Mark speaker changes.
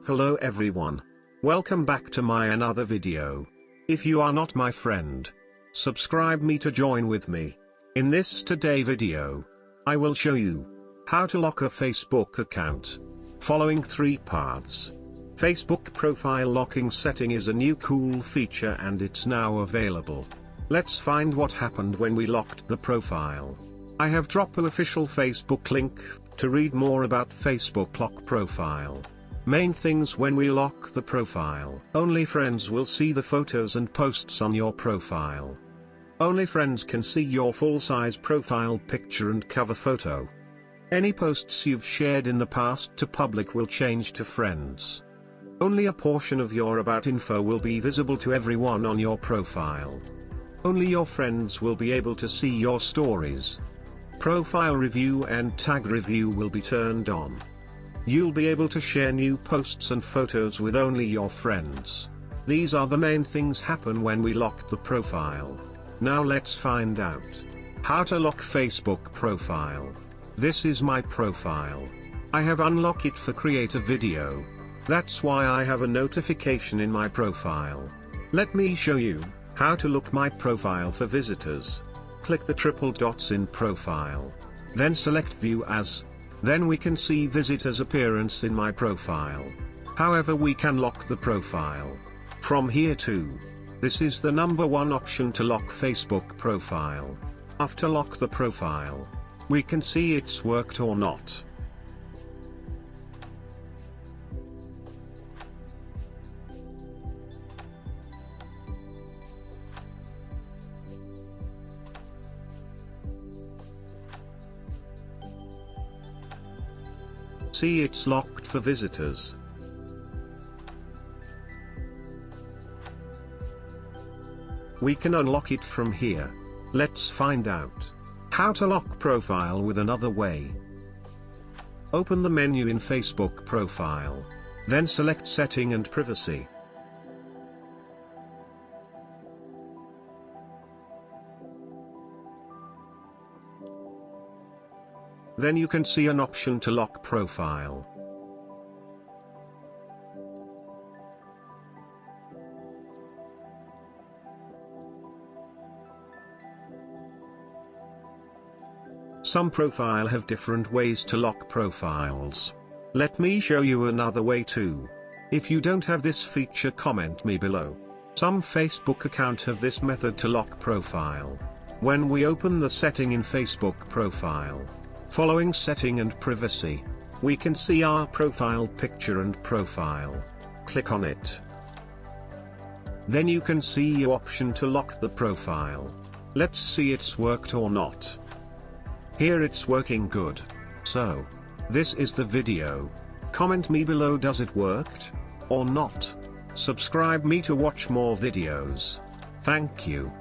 Speaker 1: Hello everyone. Welcome back to my another video. If you are not my friend, subscribe me to join with me. In this today video, I will show you how to lock a Facebook account. Following 3 parts. Facebook profile locking setting is a new cool feature and it's now available. Let's find what happened when we locked the profile. I have dropped an official Facebook link to read more about Facebook lock profile. Main things when we lock the profile. Only friends will see the photos and posts on your profile. Only friends can see your full-size profile picture and cover photo. Any posts you've shared in the past to public will change to friends. Only a portion of your about info will be visible to everyone on your profile. Only your friends will be able to see your stories. Profile review and tag review will be turned on. You'll be able to share new posts and photos with only your friends. These are the main things happen when we lock the profile. Now let's find out how to lock Facebook profile. This is my profile. I have unlocked it for create a video. That's why I have a notification in my profile. Let me show you how to look my profile for visitors. Click the triple dots in profile. Then select view as. Then we can see visitors appearance in my profile. However, we can lock the profile from here too. This is the number 1 option to lock Facebook profile. After lock the profile, we can see it's worked or not. See, it's locked for visitors. We can unlock it from here. Let's find out how to lock profile with another way. Open the menu in Facebook profile. Then select setting and privacy. Then you can see an option to lock profile. Some profile have different ways to lock profiles. Let me show you another way too. If you don't have this feature, comment me below. Some Facebook account have this method to lock profile. When we open the setting in Facebook profile, following setting and privacy, we can see our profile picture and profile. Click on it. Then you can see your option to lock the profile. Let's see it's worked or not. Here it's working good. So, this is the video. Comment me below, does it worked or not? Subscribe me to watch more videos. Thank you.